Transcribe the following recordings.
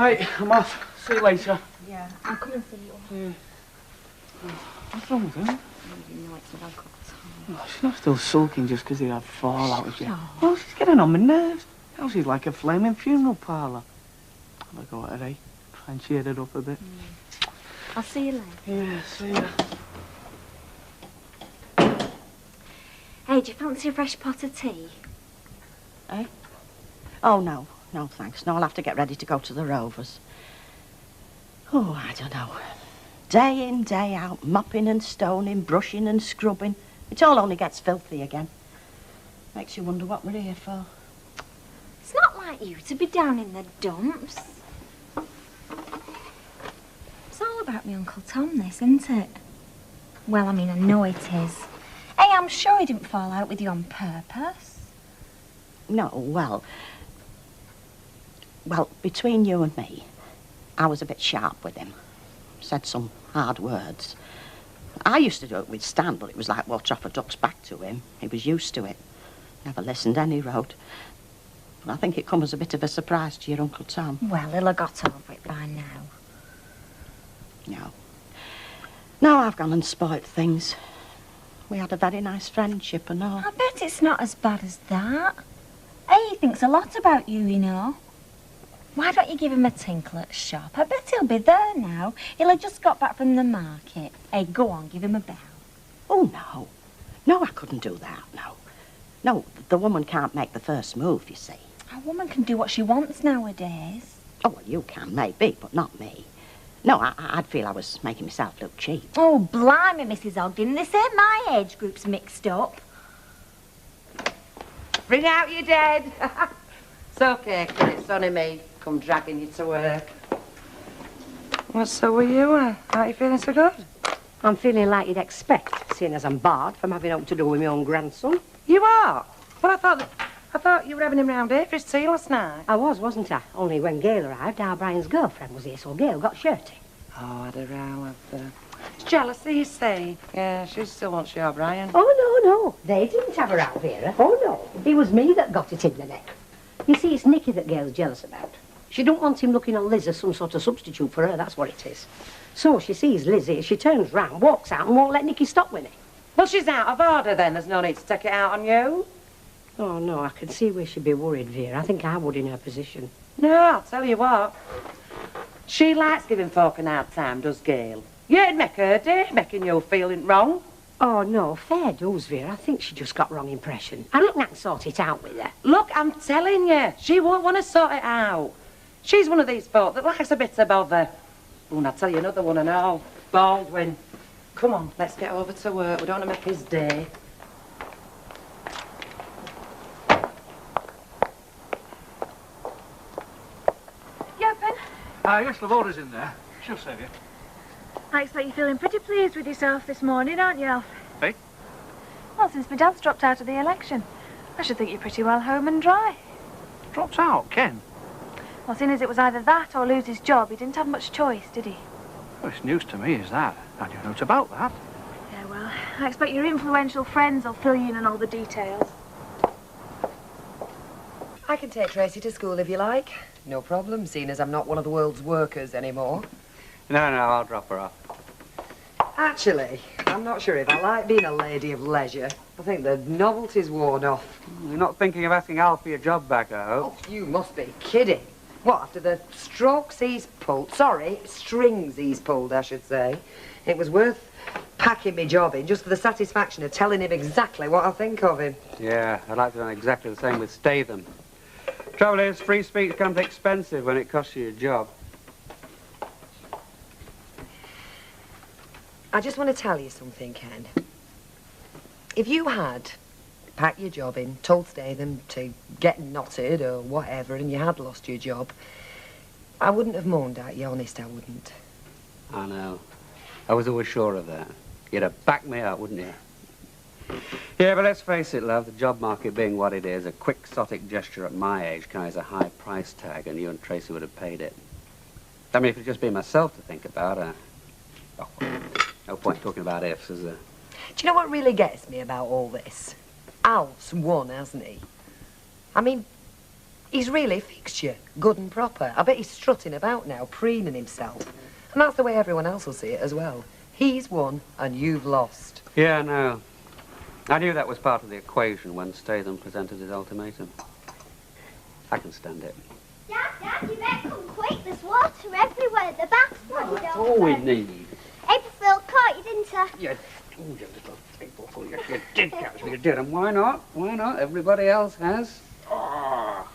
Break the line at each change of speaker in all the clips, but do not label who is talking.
Right, I'm off. See you later.
Yeah, I'll come and see you.
Yeah. What's wrong with her?
You know it's about time.
Oh, she's not still sulking just because he had a fallout with you.
No.
Well, she's getting on my nerves. Now she's like a flaming funeral parlour. Have a go at her, eh? Try and cheer it up a bit.
I'll see you later.
Yeah, see ya.
Hey, do you fancy a fresh pot of tea?
Eh? Oh, no. No, thanks. No, I'll have to get ready to go to the Rovers. Oh, I don't know. Day in, day out, mopping and stoning, brushing and scrubbing. It all only gets filthy again. Makes you wonder what we're here for.
It's not like you to be down in the dumps. It's all about me Uncle Tom, this, isn't it? Well, I mean, I know it is. Hey, I'm sure he didn't fall out with you on purpose.
No, well, between you and me, I was a bit sharp with him. Said some hard words. I used to do it with Stan, but it was like water off a duck's back to him. He was used to it. Never listened any road. But I think it comes as a bit of a surprise to your Uncle Tom.
Well, he'll have got over it by now.
No. No, I've gone and spoilt things. We had a very nice friendship and all.
I bet it's not as bad as that. Hey, he thinks a lot about you, you know. Why don't you give him a tinkle at the shop? I bet he'll be there now. He'll have just got back from the market. Hey, go on, give him a bell.
Oh, no. No, I couldn't do that, no. No, the woman can't make the first move, you see.
A woman can do what she wants nowadays.
Oh, well, you can, maybe, but not me. No, I'd feel I was making myself look cheap.
Oh, blimey, Mrs. Ogden. This ain't my age group's mixed up.
Bring out your dead. It's okay, kid. It's only me. Come dragging you to work.
What's so with you? Aren't you feeling so good?
I'm feeling like you'd expect, seeing as I'm barred from having aught to do with my own grandson.
You are? Well, I thought you were having him round here for his tea last night.
I was, wasn't I? Only when Gail arrived, our Brian's girlfriend was here, so Gail got shirty.
Oh, I had a row with It's jealousy, you see. Yeah, she still wants your Brian.
Oh, no. They didn't have her out, Vera. Oh, no. It was me that got it in the neck. You see, it's Nicky that Gail's jealous about. She don't want him looking on Liz as some sort of substitute for her, that's what it is. So she sees Liz here, she turns round, walks out and won't let Nicky stop with it.
Well, she's out of order then. There's no need to take it out on you.
Oh, no, I can see where she'd be worried, Vera. I think I would in her position.
No, I'll tell you what. She likes giving folk an hard time, does Gail. Yeah, it'd make her day, making you feeling wrong.
Oh, no, fair dues, Vera. I think she just got wrong impression. I reckon I can sort it out with her.
Look, I'm telling you, she won't want to sort it out. She's one of these folk that likes a bit of bother. Oh, and I'll tell you another one and all. Baldwin. Come on, let's get over to work. We don't want to make his day.
You open?
Yes, Lavorda's in there. She'll save you.
I expect you're feeling pretty pleased with yourself this morning, aren't you, Alf?
Hey?
Well, since my dad's dropped out of the election, I should think you're pretty well home and dry.
Dropped out, Ken?
Well, seeing as it was either that or lose his job, he didn't have much choice, did he?
Well, it's news to me, is that? I knew nothing about that.
Yeah, well, I expect your influential friends will fill you in on all the details.
I can take Tracy to school if you like. No problem, seeing as I'm not one of the world's workers anymore.
No, I'll drop her off.
Actually, I'm not sure if I like being a lady of leisure. I think the novelty's worn off.
You're not thinking of asking Al for your job back, I hope?
Oh, you must be kidding. What, after the strokes he's pulled? Sorry, strings he's pulled, I should say. It was worth packing me job in just for the satisfaction of telling him exactly what I think of him.
Yeah, I'd like to have done exactly the same with Statham. Trouble is, free speech becomes expensive when it costs you your job.
I just want to tell you something, Ken. If you had packed your job in, told Statham to get knotted or whatever, and you had lost your job, I wouldn't have moaned at you, honest, I wouldn't.
I know. I was always sure of that. You'd have backed me up, wouldn't you? Yeah, but let's face it, love, the job market being what it is, a quixotic gesture at my age carries a high price tag, and you and Tracy would have paid it. I mean, if it'd just been myself to think about, oh, no point talking about ifs, is there?
Do you know what really gets me about all this? Alf's won, hasn't he? I mean, He's really fixed you, good and proper. I bet he's strutting about now, preening himself. And that's the way everyone else will see it as well. He's won and you've lost.
Yeah, I know. I knew that was part of the equation when Statham presented his ultimatum. I can stand it.
Dad, you better come quick. There's water everywhere. The bath's flooded over.
That's all we need.
April Fool caught you, didn't I?
You little April Fool. You did catch me, you did. And why not? Why not? Everybody else has. Oh.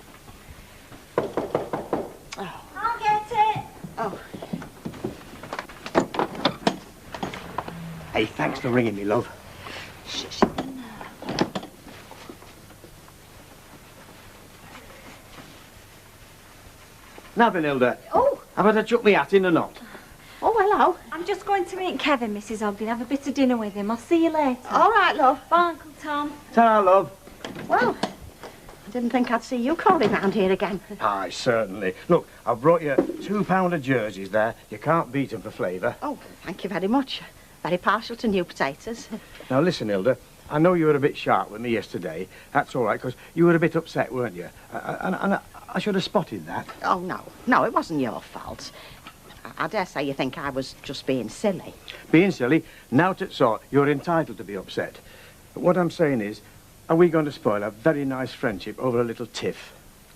I'll get it.
Oh.
Hey, thanks for ringing me, love.
Shh.
Now then, Hilda.
Oh.
Have I to chuck me hat in or not?
Oh, hello.
I'm just going to meet Kevin, Mrs. Ogden. Have a bit of dinner with him. I'll see you later.
All right, love.
Bye, Uncle Tom.
Ta-ra, love.
Well, I didn't think I'd see you calling round here again.
Aye, certainly. Look, I've brought you £2 jerseys there. You can't beat 'em for flavour.
Oh, thank you very much. Very partial to new potatoes.
Now, listen, Hilda. I know you were a bit sharp with me yesterday. That's all right, because you were a bit upset, weren't you? And I should have spotted that.
Oh, no. No, it wasn't your fault. I dare say you think I was just being silly.
Being silly, now to sort, you're entitled to be upset. But what I'm saying is, are we going to spoil a very nice friendship over a little tiff?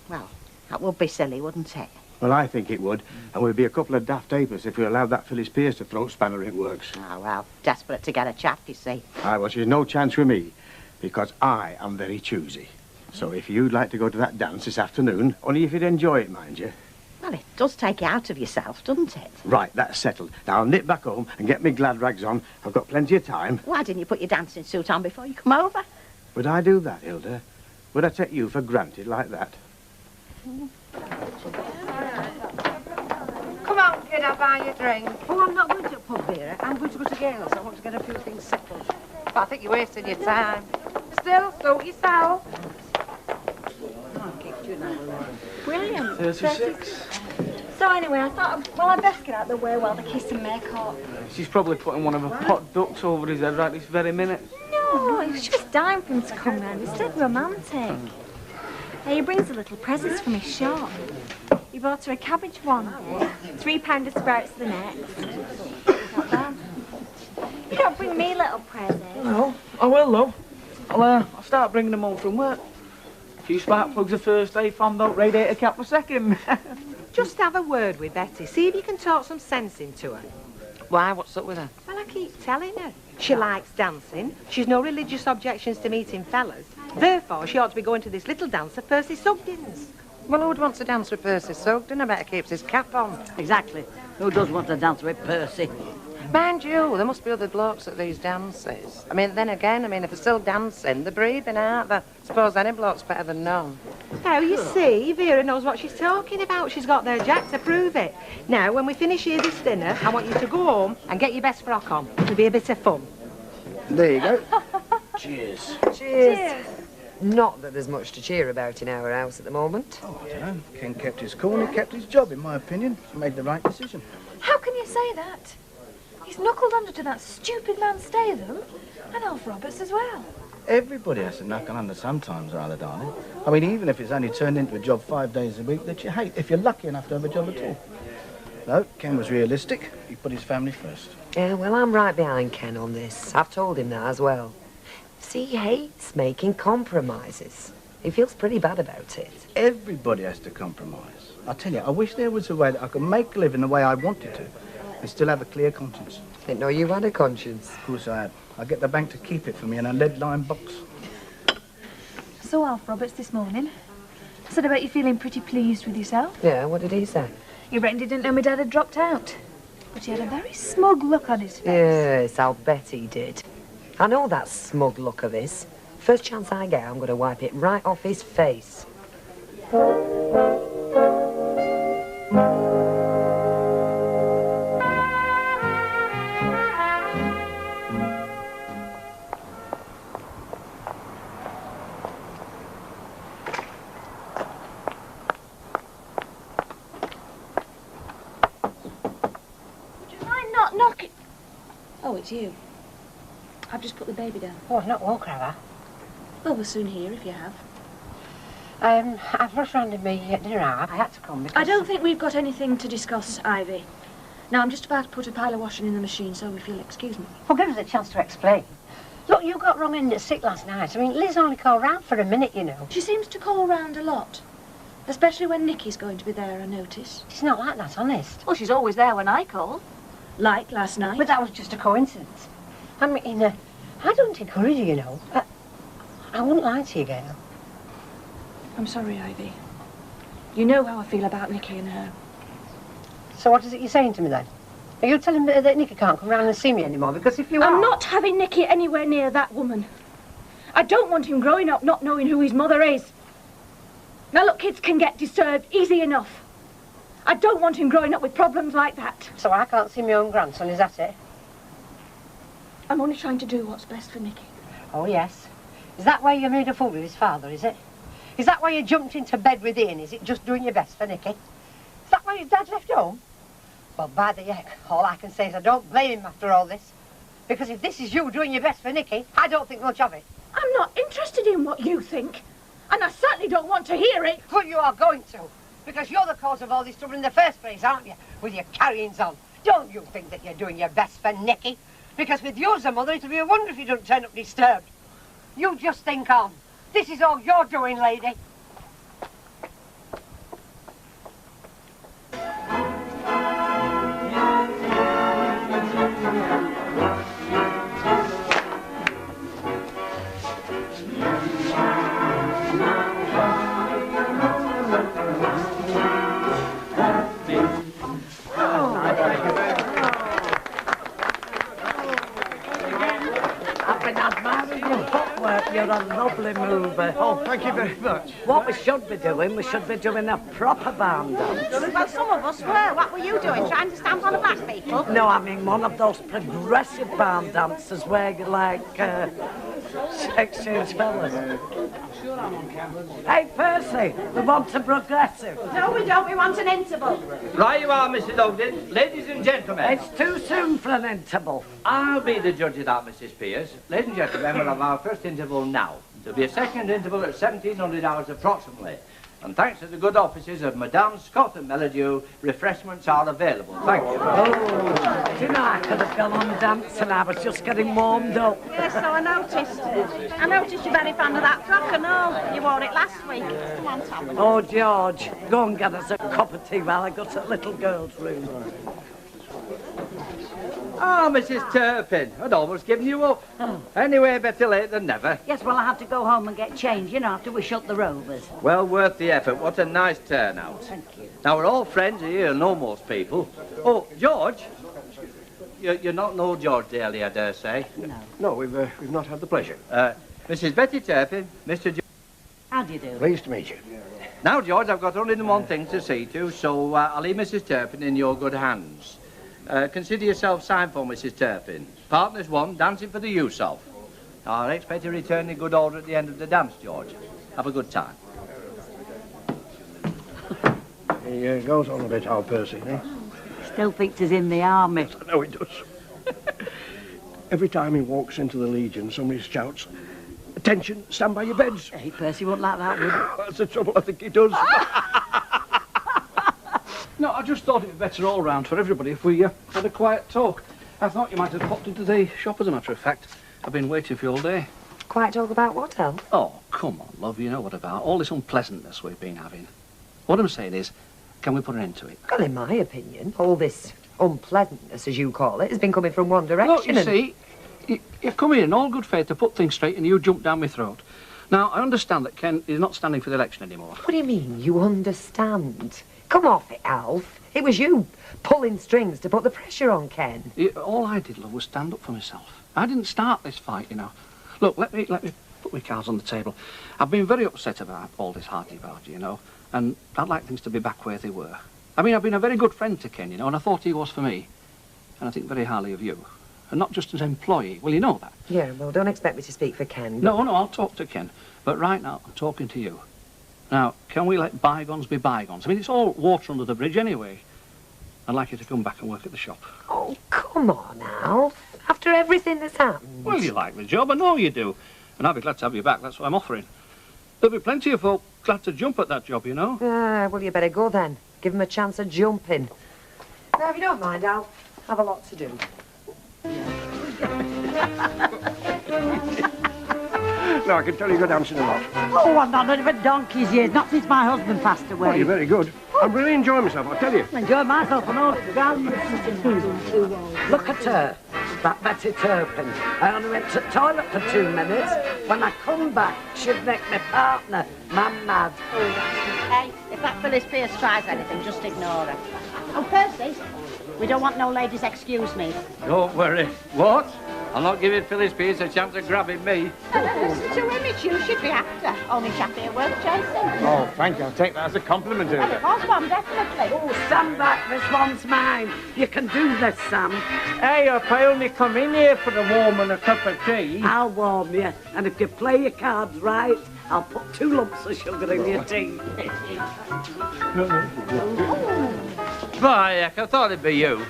Well, that would be silly, wouldn't it?
Well, I think it would. And we'd be a couple of daft apers if we allowed that Phyllis Pierce to throw spanner in works.
Oh, well, desperate to get a chap, you see.
Aye, well, she's no chance with me, because I am very choosy. So if you'd like to go to that dance this afternoon, only if you'd enjoy it, mind you.
Well, it does take you out of yourself, doesn't it?
Right, that's settled. Now I'll nip back home and get me glad rags on. I've got plenty of time.
Why didn't you put your dancing suit on before you come over?
Would I do that, Hilda? Would I take you for granted like that?
Come on, kid, I'll buy you a drink.
Oh, I'm not going to a pub, Vera. I'm going to go to Gail's. I want to get a few things settled.
But I think you're wasting your time. Still, suit yourself.
Brilliant.
36.
So anyway, I thought, well, I'd best get out of the way while they kiss and make up.
She's probably putting one of her pot ducks over his head right this very minute.
No, it was just dying for him to come round. It's dead romantic. Hey, he brings a little presents from his shop. He bought her a cabbage one day, £3 of sprouts the next. Not bad. You don't bring me little presents.
No, I will, love. I'll start bringing them home from work. A few spark plugs the first day, fond out, radiator cap the second.
Just have a word with Betty. See if you can talk some sense into her. Why? What's up with her? Well, I keep telling her. She likes dancing. She's no religious objections to meeting fellas. Therefore, she ought to be going to this little dance at Percy Sugden's. Well, who would want to dance with Percy Sugden? I better keeps his cap on.
Exactly. Who does want to dance with Percy?
Mind you, there must be other blokes at these dances. I mean, then again, if they're still dancing, they're breathing, aren't they? Suppose any bloke's better than none. Oh, you see, Vera knows what she's talking about. She's got their jack to prove it. Now, when we finish here this dinner, I want you to go home and get your best frock on. It'll be a bit of fun.
There you go. Cheers.
Cheers. Not that there's much to cheer about in our house at the moment.
Oh, I don't know. Ken kept his cool and he kept his job, in my opinion. He made the right decision.
How can you say that? He's knuckled under to that stupid man Statham, and Alf Roberts as well.
Everybody has to knuckle under sometimes, rather, darling. I mean, even if it's only turned into a job 5 days a week that you hate, if you're lucky enough to have a job at all. No, Ken was realistic. He put his family first.
Yeah, well, I'm right behind Ken on this. I've told him that as well. See, he hates making compromises. He feels pretty bad about it.
Everybody has to compromise. I tell you, I wish there was a way that I could make a living the way I wanted to and still have a clear conscience.
Didn't know you had a conscience.
Of course I had. I get the bank to keep it for me in a lead-lined box.
I saw Alf Roberts this morning. Said about you feeling pretty pleased with yourself.
Yeah, what did he say?
He reckoned he didn't know my dad had dropped out. But he had a very smug look on his face.
Yes, I'll bet he did. I know that smug look of his. First chance I get, I'm going to wipe it right off his face.
Oh, it's you. I've just put the baby down.
Oh, not walk, have I?
Well, we're soon here if you have.
I've rushed round in me dinner hour. I had to come because...
I don't think we've got anything to discuss, Ivy. Now, I'm just about to put a pile of washing in the machine, so if you'll excuse me.
Well, give us a chance to explain. Look, you got wrong ended sick last night. I mean, Liz only called round for a minute, you know.
She seems to call round a lot. Especially when Nicky's going to be there, I notice.
She's not like that, honest.
Well, she's always there when I call. Like last night.
But that was just a coincidence. I mean, I don't encourage you, you know. I wouldn't lie to you, Gail.
I'm sorry, Ivy. You know how I feel about Nicky and her.
So what is it you're saying to me, then? Are you telling me that Nicky can't come round and see me anymore? Because if you are...
I'm not having Nicky anywhere near that woman. I don't want him growing up not knowing who his mother is. Now, look, kids can get disturbed easy enough. I don't want him growing up with problems like that.
So I can't see my own grandson, is that it?
I'm only trying to do what's best for Nicky.
Oh, yes. Is that why you made a fool of his father, is it? Is that why you jumped into bed with Ian? Is it just doing your best for Nicky? Is that why his dad left home? Well, by the heck, all I can say is I don't blame him after all this. Because if this is you doing your best for Nicky, I don't think much of it.
I'm not interested in what you think. And I certainly don't want to hear it.
Well, you are going to. Because you're the cause of all this trouble in the first place, aren't you? With your carryings on. Don't you think that you're doing your best for Nicky? Because with you as a mother, it'll be a wonder if you don't turn up disturbed. You just think on. This is all you're doing, lady.
You're a lovely mover.
Oh, thank you very much.
What we should be doing a proper barn dance.
Well, some of us were. What were you doing? Trying to stamp on the back, people?
No, I mean one of those progressive barn dances where you like exchange fellas. Hey, Percy, we want a progressive.
No, we don't. We want an interval.
Right you are, Mrs. Ogden. Ladies and gentlemen.
It's too soon for an interval.
I'll be the judge of that, Mrs. Pierce. Ladies and gentlemen, we'll have our first interval now. There'll be a second interval at 1700 hours approximately. And thanks to the good offices of Madame Scott and Melodieu, refreshments are available. Thank you.
Oh, do you know, I could have gone on dancing. I was just getting warmed up.
Yes, so I noticed. I noticed you're very fond of that frock and all. You wore it last week. Come on, Tom.
Oh, George, go and get us a cup of tea while I go to the little girl's room.
Ah, Mrs. Turpin, I'd almost given you up. Anyway, better late than never.
Yes, well, I have to go home and get changed, you know, after we shut the Rovers.
Well worth the effort. What a nice turnout.
Thank you.
Now, we're all friends here, know most people. Oh, George? You're not know George Daly, I dare say.
No.
No, we've not had the pleasure.
Mrs. Betty Turpin, Mr. George.
How do you do?
Pleased to meet you.
Now, George, I've got only one thing to see to, so I'll leave Mrs. Turpin in your good hands. Consider yourself signed for, Mrs. Turpin. Partners one, dancing for the use of. I'll expect to return in good order at the end of the dance, George. Have a good time.
He goes on a bit, our Percy, eh?
Still thinks he's in the army.
I know he does. Every time he walks into the Legion, somebody shouts, "Attention, stand by your beds."
Hey, Percy won't like that, would he?
That's the trouble, I think he does.
No, I just thought it'd be better all round for everybody if we had a quiet talk. I thought you might have popped into the shop, as a matter of fact. I've been waiting for you all day.
Quiet talk about what, El?
Oh, come on, love, you know what about. All this unpleasantness we've been having. What I'm saying is, can we put an end to it?
Well, in my opinion, all this unpleasantness, as you call it, has been coming from one direction.
Look, you see, you come here in all good faith to put things straight and you jump down my throat. Now, I understand that Ken is not standing for the election anymore.
What do you mean, you understand? Come off it, Alf. It was you pulling strings to put the pressure on Ken.
All I did, love, was stand up for myself. I didn't start this fight, you know. Look, let me put my cards on the table. I've been very upset about all this hearty-barty, you know, and I'd like things to be back where they were. I mean, I've been a very good friend to Ken, you know, and I thought he was for me. And I think very highly of you. And not just as an employee. Well, you know that.
Yeah, well, don't expect me to speak for Ken.
No, I'll talk to Ken. But right now, I'm talking to you. Now, can we let bygones be bygones? I mean, it's all water under the bridge anyway. I'd like you to come back and work at the shop.
Oh, come on, Alf. After everything that's happened.
Well, you like the job, I know you do. And I'll be glad to have you back, that's what I'm offering. There'll be plenty of folk glad to jump at that job, you know.
Well, you better go then. Give him a chance of jumping. Now, if you don't mind, I'll have a lot to do.
No, I can tell you go dancing a lot.
Oh, I'm not none of donkey's years, not since my husband passed away.
Oh, you're very good. I'm really enjoying myself, I tell you.
I enjoy myself and all.
Look at her, that Betty Turpin. I only went to the toilet for 2 minutes. When I come back, she'd make my partner mad.
Hey, if that Phyllis Pierce tries anything, just ignore her. Oh, Percy, we don't want no ladies excuse me.
Don't worry. What? I'll not give Phyllis Pierce a chance of grabbing me.
It's a image you should be after. Only chap here worth chasing.
Oh, thank you. I'll take that as a compliment, Hilda.
Of course, definitely.
Oh, stand back, this one's mine. You can do this, Sam.
Hey, I only come in here for a warm and a cup of tea.
I'll warm you, and if you play your cards right, I'll put 2 lumps of sugar in your tea.
By heck, I thought it'd be you.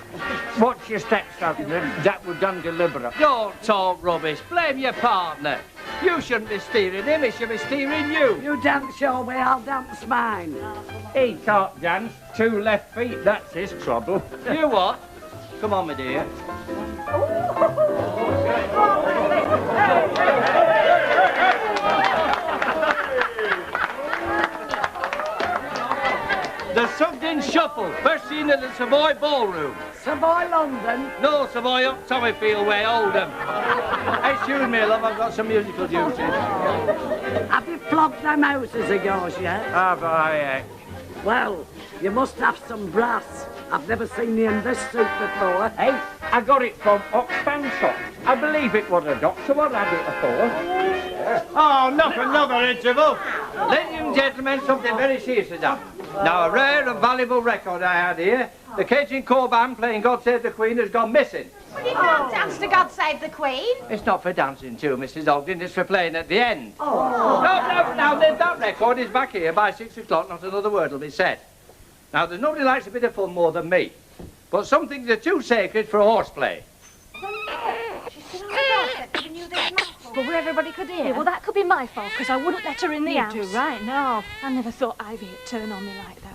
Watch your steps, Adrian. That was done deliberate.
Don't talk rubbish. Blame your partner. You shouldn't be steering him, he should be steering you.
You dance your way, I'll dance mine.
He can't dance. 2 left feet, that's his trouble.
You what? Come on, my dear. The Sugden Shuffle, first seen in the Savoy Ballroom.
Savoy London?
No, Savoy up Tommyfield way, Oldham. Excuse me, love, I've got some musical duties.
Have you flogged them houses of yours yet?
Ah, by heck.
Well, you must have some brass. I've never seen you in this suit before.
Hey, I got it from Oxfam shop. I believe it was a doctor what had it before.
Oh, not another interval. Ladies and gentlemen, something very serious has happened. Now, a rare and valuable record I had here. The Cajun Corps band playing God Save the Queen has gone missing.
Well, you can't dance to God Save the Queen.
It's not for dancing to, Mrs. Ogden, it's for playing at the end.
Oh.
No, that record is back here by 6 o'clock, not another word will be said. Now, there's nobody likes a bit of fun more than me. But some things are too sacred for horseplay.
She's still on the doorstep giving you this mouthful where everybody could hear. Yeah, well, that could be my fault, because I wouldn't let her in the house. You're right, no. I never thought Ivy'd turn on me like that.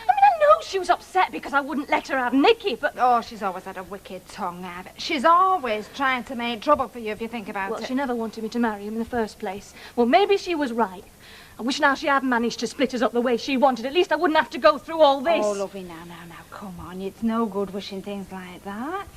I mean, I know she was upset because I wouldn't let her have Nicky, but...
Oh, she's always had a wicked tongue, Ivy. She's always trying to make trouble for you if you think about it.
Well, she never wanted me to marry him in the first place. Well, maybe she was right. I wish now she had managed to split us up the way she wanted. At least I wouldn't have to go through all this.
Oh, lovey, now, come on. It's no good wishing things like that.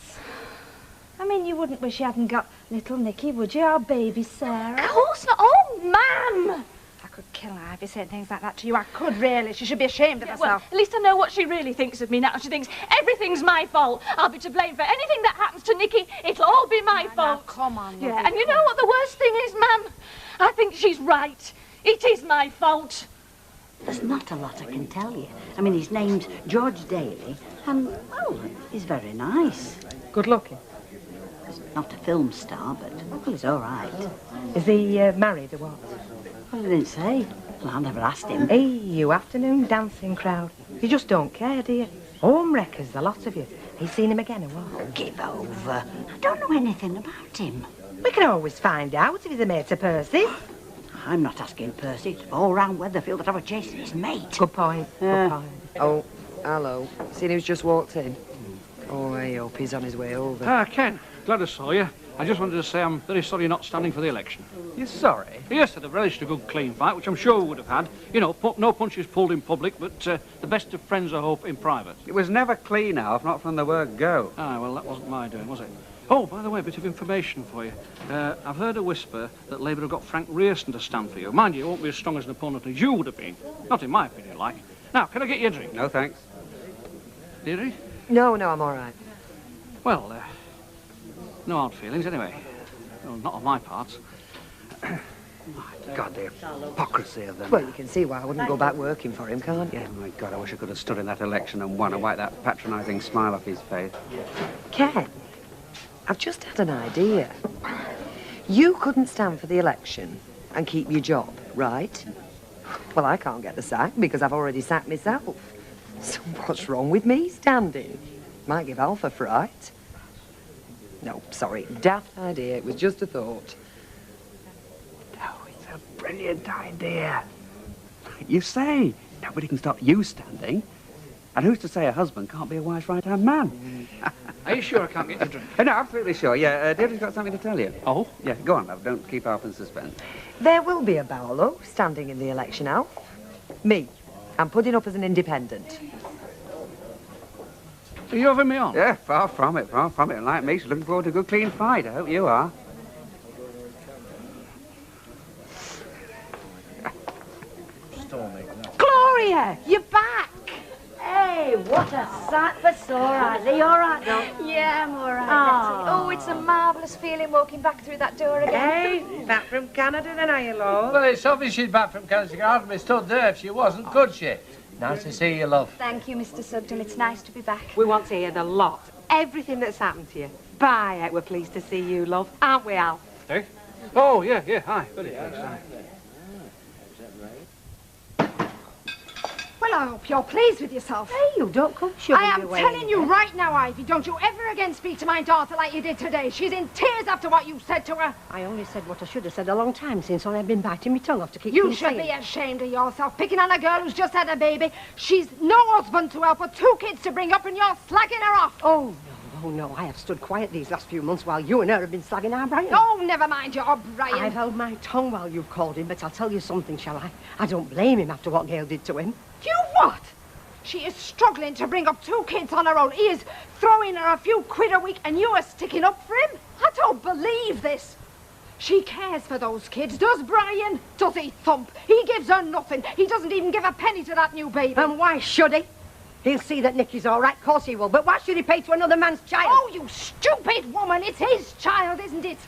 I mean, you wouldn't wish you hadn't got little Nicky, would you? Or baby Sarah?
Of course not. Oh, ma'am!
I could kill Ivy saying things like that to you. I could, really. She should be ashamed of herself.
Well, at least I know what she really thinks of me now. She thinks everything's my fault. I'll be to blame for anything that happens to Nicky. It'll all be my fault.
Now, come on, lovey.
Yeah, and you know what the worst thing is, ma'am? I think she's right. It is my fault.
There's not a lot I can tell you. I mean, his name's George Daly, and, well, he's very nice.
Good looking?
He's not a film star, but, well, he's all right.
Is he married or what?
Well, I didn't say. Well, I never asked him.
Hey, you afternoon dancing crowd. You just don't care, do you? Home wreckers, the lot of you. Have you seen him again or what?
Oh, give over. I don't know anything about him.
We can always find out if he's a mate of Percy's.
I'm not asking Percy. It's all round Weatherfield that I was chasing his mate.
Good point. Good point. Oh, hello. Seen who's just walked in? Oh, I hope he's on his way over.
Ah, Ken. Glad I saw you. I just wanted to say I'm very sorry you're not standing for the election.
You're sorry?
Yes, I'd have relished a good clean fight, which I'm sure we would have had. You know, no punches pulled in public, but the best of friends, I hope, in private.
It was never clean, Alf, not from the word go.
Ah, well, that wasn't my doing, was it? Oh, by the way, a bit of information for you. I've heard a whisper that Labour have got Frank Rearston to stand for you. Mind you, he won't be as strong as an opponent as you would have been. Not in my opinion, like. Now, can I get you a drink?
No, thanks.
Deirdre?
No, I'm all right.
Well, no hard feelings, anyway. Well, not on my part.
My God, the hypocrisy of them.
Well, you can see why I wouldn't go back working for him, can't you?
Oh, my God, I wish I could have stood in that election and won and wiped that patronising smile off his face.
Ken, I've just had an idea. You couldn't stand for the election and keep your job, right? Well, I can't get the sack because I've already sacked myself. So what's wrong with me standing? Might give Alf a fright. No, sorry, daft idea. It was just a thought.
No, it's a brilliant idea.
You say, nobody can stop you standing. And who's to say a husband can't be a wife's right-hand man?
Are you sure I can't get a drink?
No, absolutely sure. Yeah, Deirdre's got something to tell you.
Oh?
Yeah, go on, love. Don't keep half in suspense.
There will be a Barlow standing in the election, Al. Me. I'm putting up as an independent.
Are you having me on?
Yeah, far from it, far from it. And like me, she's looking forward to a good, clean fight. I hope you are.
Gloria, you're back! Hey, what a sight for sore eyes. Are you all right, though?
Yeah, I'm all right, Betty. Oh, it's a marvellous feeling walking back through that door again.
Hey, back from Canada then, are you, love?
Well, it's obvious she's back from Canada. She could hardly be stood there if she wasn't, could she? Nice to see you, love.
Thank you, Mr. Sugden. It's nice to be back.
We want to hear the lot. Everything that's happened to you. Bye, we're pleased to see you, love. Aren't we, Al?
Hey? Oh, yeah, hi. Very pleased, hi.
Well, I hope you're pleased with yourself.
Hey, you don't come shoving
I am
your way
telling
in
you
there.
right now, Ivy, don't you ever again speak to my daughter like you did today. She's in tears after what you said to her.
I only said what I should have said a long time since, or I've been biting my tongue off to keep
You
from
should
saying
be
it.
ashamed of yourself, picking on a girl who's just had a baby. She's no husband to help her, 2 kids to bring up, and you're slagging her off.
Oh, no, I have stood quiet these last few months while you and her have been slagging our Brian.
Oh, never mind your Brian.
I've held my tongue while you've called him, but I'll tell you something, shall I? I don't blame him after what Gail did to him.
You what? She is struggling to bring up 2 kids on her own. He is throwing her a few quid a week, and you are sticking up for him? I don't believe this. She cares for those kids, does Brian? Does he thump? He gives her nothing. He doesn't even give a penny to that new baby.
And why should he? He'll see that Nicky's all right, of course he will. But why should he pay to another man's child?
Oh, you stupid woman. It's his child, isn't it?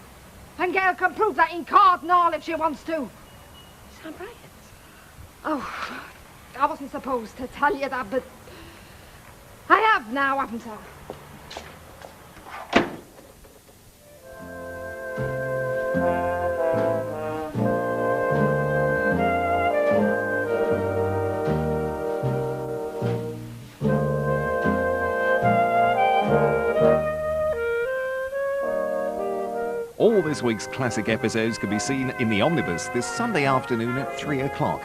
And Gail can prove that in court and all if she wants to.
Sam Bryant?
Oh, I wasn't supposed to tell you that, but I have now, haven't I?
All this week's classic episodes can be seen in the Omnibus this Sunday afternoon at 3 o'clock.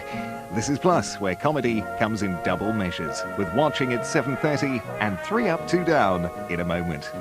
This is Plus, where comedy comes in double measures, with watching at 7:30 and 3 Up, 2 Down in a moment.